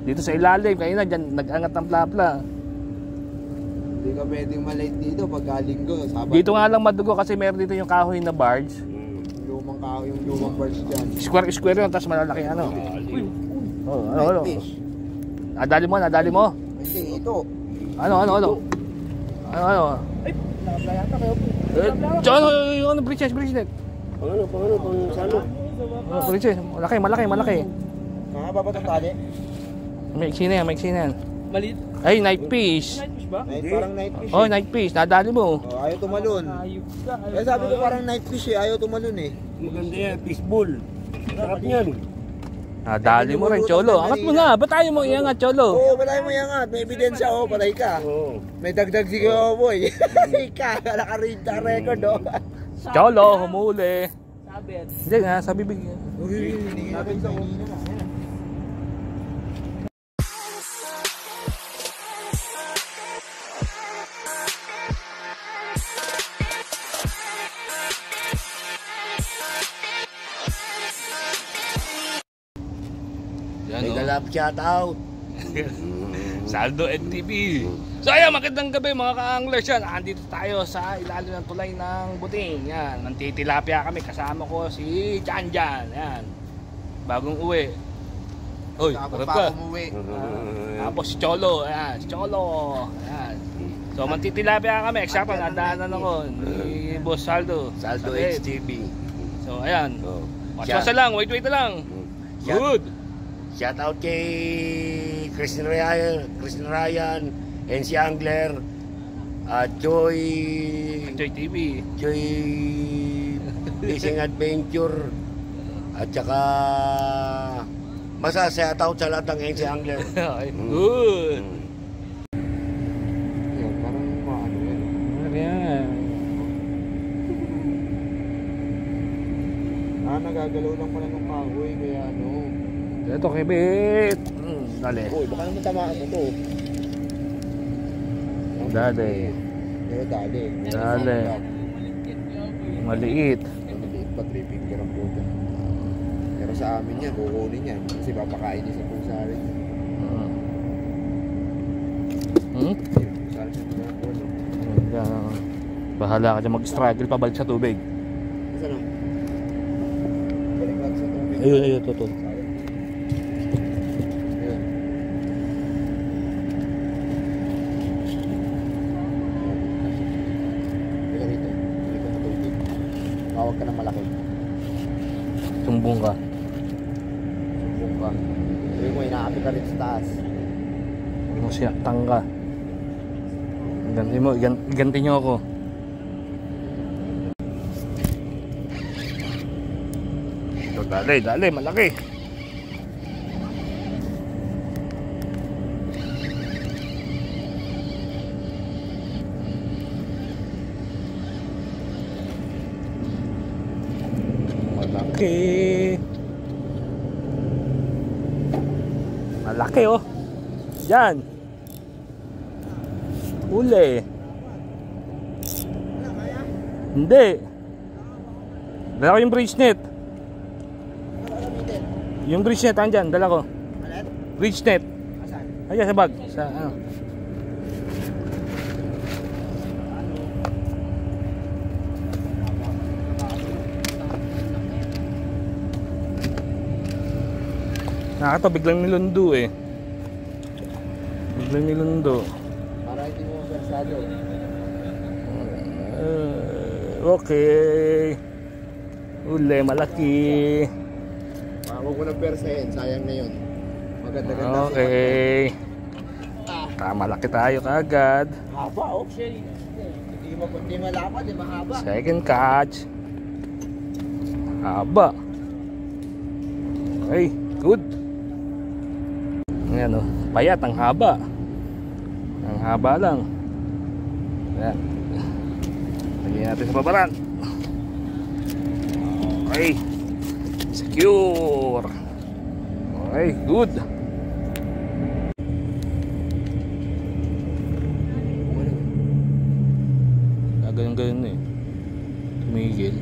Dito sa ilalim, kanina dyan nag-angat ng plapla. Hindi ka pwedeng malate dito pagka linggo. Dito nga lang madugo kasi meron dito yung kahoy na barge. Lumang kahoy, yung lumang barge dyan. Square yun, tapos malalaki ano. Ano. Nadali mo? Hindi, ito. Ano? Ano? Ay, nakaplaya yata kayo po. Ano, bridge net. Pang sano? Bridge, malaki. Mahaba ba itong tali? May eksina yan. Maliit. Ay, night fish. Night fish ba? Parang night fish. Oh, night fish, nadali mo. Ayaw tumalon. Kaya sabi ko parang night fish ayaw tumalon eh. Maganda yan, fishball. Sarap yan. Nadali mo rin, Cholo. Angat mo na, ba't tayo mo iangat, Cholo? Oo, patay mo yan nga. May ebidensya, patay ka. May dagdag sigaw, boy. Ika, naka-read na record, oh. Cholo, humuli. Sabit. Hindi nga, sa bibig. Sabi sa kanina na. May galap shout out. Saldo NTV. So ayan, magandang gabi mga ka-anglers yan. Andito tayo sa ilalim ng tulay ng Buting. Yan, nantitilapia kami. Kasama ko si Janjan. Yan, bagong uwi. Uy, harap ka. Tapos si Cholo. Ayan, si Cholo. Ayan. So mantitilapia kami. Eksakto, nadaanan ako ni Boss Saldo. Saldo HTV. So ayan, watch lang, wait na lang. Good. Shout out kay Christian Ryan, NC Angler, Joy TV, Joy Fishing Adventure, at saka shout out sa lahat ng NC Angler. Good. Parang maano yan. Ayan. Nagagalaw lang pala ng kahoy, kaya ano. Ito, kibit. Dali. Uy, baka naman tamaan mo to. Dali. Dali. Maliit. Maliit pa, 3 finger ang puto. Pero sa amin yan, kukunin yan. Kasi papakain niya sa pusa rin. Pusa rin siya kukunin. Bahala ka dyan mag-struggle pabalik sa tubig. Saan o? Balik lang sa tubig. Ayun, ito. Tawag ka ng malaki. Sumbong ka. Sabi mo, inaapi ka rin sa taas. Huwag mo siya, tangga. Ganti nyo ako. Ito, dali, malaki. Malaki oh. Yan. Uli. Hindi. Dala ko yung bridge net. Yung bridge net andyan, dala ko. Bridge net. Ayan sa bag. Sa ano. Nakakato, biglang nilundo eh. Para hindi mo versado. Okay. Uli, malaki. Huwag mo nang persahin, sayang na yun. Maganda-ganda. Okay. Malaki tayo kagad. Haba oh. Hindi malapad, di mahaba. Second catch. Haba. Okay, good. Ayan o, payat, ang haba. Ang haba lang. Ayan. Lagyan natin sa babaran. Okay. Secure. Okay, good. Ganyan eh. Tumigil.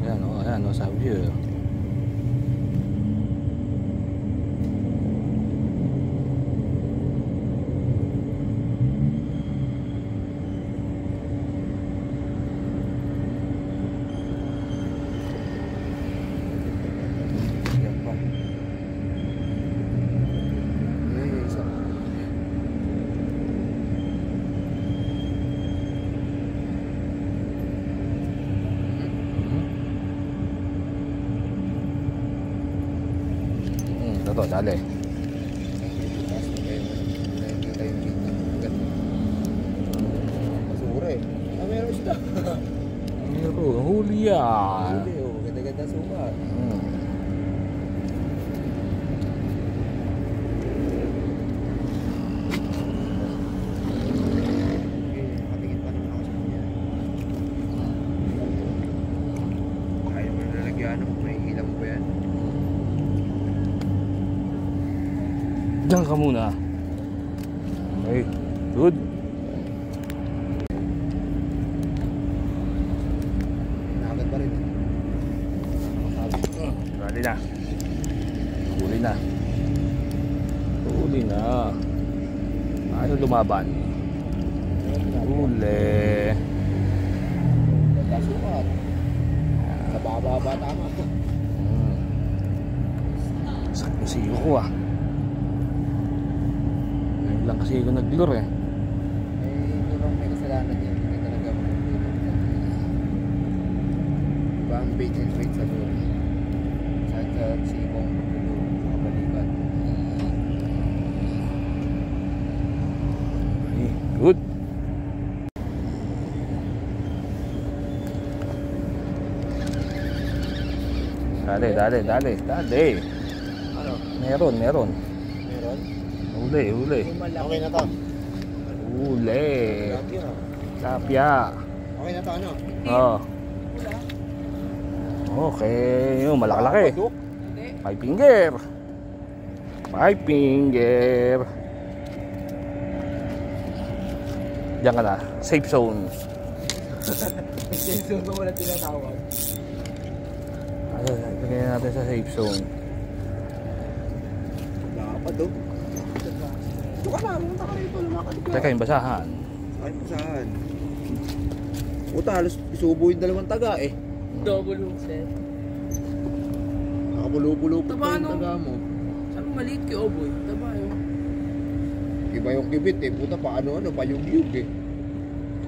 Ayan o, sabi yun. to, dali. Basura eh. Ah, meron isda. Meron, huli yan. Huli oh, ganda-ganda sukat. Nakatingin pa naman ako sa kanya. Ayaw mo na lagyan mo, may ilang ba yan? Diyan ka muna. Okay, good. Nakagad pa rin. Dali na. Huli na. Huli na. Ayaw lumaban. Huli. Ganda sukat. Sa baba tama. Sakit yung siyo ko ah. Ngayon lang kasi ako nag-lure eh. Ito lang may kasalanan yan. Hindi talaga magpapilog. Diba ang bait and wait sa lure? Saan sa sikong magpapilog sa kabalikan? Okay, good. Dali. Ano? Meron. Meron? Huli. Okay na to. Huli. Tilapia. Tilapia. Okay na to ano? Oh. Okay, yung malaki. Paduk? 5 finger. 5 finger. Diyan ka na, safe zone. Sensor mo wala tinatawag. Lagyan natin sa safe zone. Paduk? Ito ka na, pumunta ka rito. Lumakad ka. Teka, yung basahan. Ay, saan? Puta, halos isubo yung dalawang taga eh. Double hook set. Nakapulo-pulo pa Taba, yung no? taga mo. Sabi maliit kay Oboy. Taba yun. Iba yung kibit eh. Puta, paano payug-yug eh.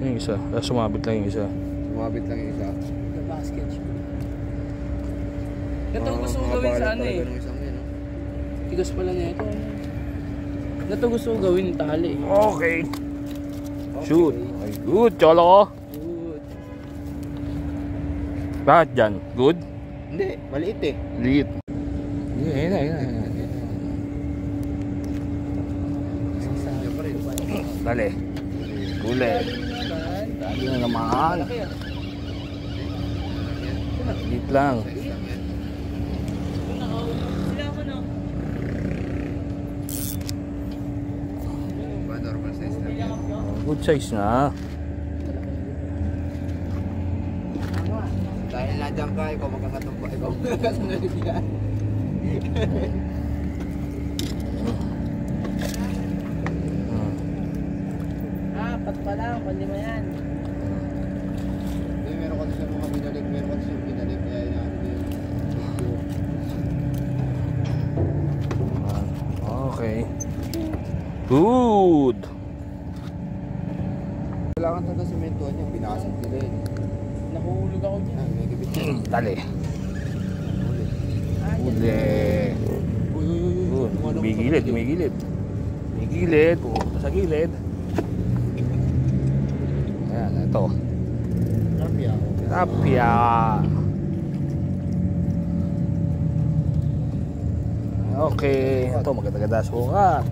Yung isa, sumabit lang yung isa. Sumabit lang yung isa. The basket shoot. Ito ang gusto ko gawin sa ano eh. Tigas pala na ito. Ito gusto ko gawin yung tali. Okay. Shoot. Ay, good, cholo. Good. Bakit dyan? Good? Hindi, maliit eh. Liit. Yun na. Dali. Huli. Dali na naman. Liit lang. Normal size lang. Good size na. Dahil nandiyan ka, ikaw magkakatumpa. Ikaw magkakasunod yan. Apat pa lang, panlima yan. Meron kasi siya mga binalik. Meron kasi siya binalik. Kaya inaano yun. Okay. Good. Kailangan talaga sementuhan niya. Binasag nila yun. Nahulog ako dyan. Ah, may gabit. Dali. Huli. Good. May gilid. Pupunta sa gilid. Ayan, ito. Tilapia. Okay. Ito, maganda-ganda sukat.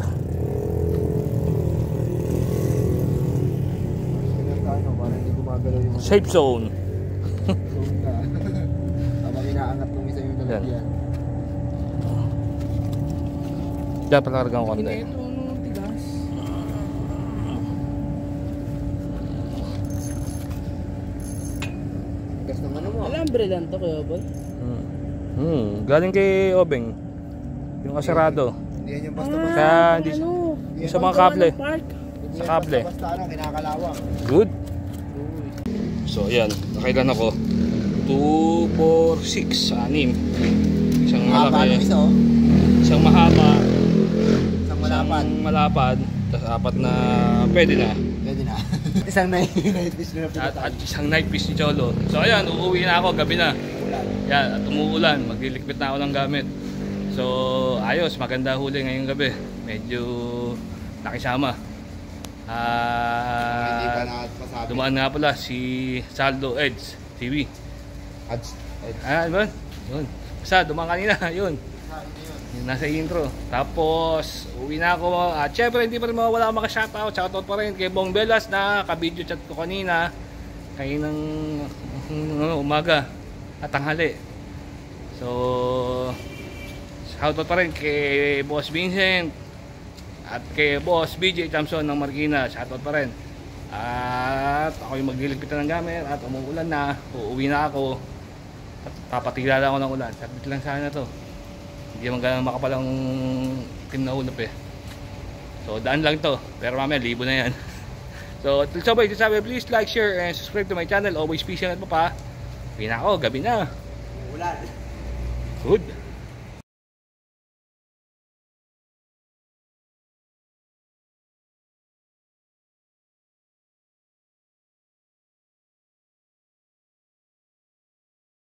Para hindi gumagalaw yung Safe zone. zone ka. Habang inaangat ng isa yung lalagyan. Diyan pala ko konti. Ito, ano, tigas. Gas ng ano mo. Alambre lang to kay Oboy. Galing kay Obeng. Yung asarado. Hindi yan yung basta-basta. Kaya hindi Ano? sa mga kable. Park. Sa kable. Basta ano, kinakalawang. Good. So ayan, nakailan ako. 2, 4, 6, 6. Isang malaki. Isa oh. Isang mahaba. Isang malapad. Isang malapad. Tapos 4 na pwede na. Pwede na. Isang night fish na At isang night fish ni Cholo. So ayan, uuwi na ako, gabi na. Yan, at umuulan. Maglilikpit na ako ng gamit. So ayos, maganda huli ngayong gabi. Medyo nakisama. Hindi pa nakapasabi. Dumaan nga pala si Saldo Eds TV. Diba? Yun. Basta dumaan kanina, yun. Yung nasa intro. Tapos uwi na ako. At syempre hindi pa rin mawala ako maka-shoutout. Shoutout pa rin kay Bong Belas na ka-video chat ko kanina. Kayo ng umaga at tanghali. So shoutout pa rin kay Boss Vincent at kay Boss BJ Thompson ng Marikina. Shoutout pa rin. At ako yung magliligpitan ng gamit at umuulan na. Uuwi na ako. At papatigala ako ng ulan. Sabit lang sana to. Hindi naman ganang makapalang team na ulap eh. So daan lang to. Pero mamaya libo na yan. So sabay, please like, share, and subscribe to my channel. Always peace and pa. Uwi na ako. Gabi na. Ulan.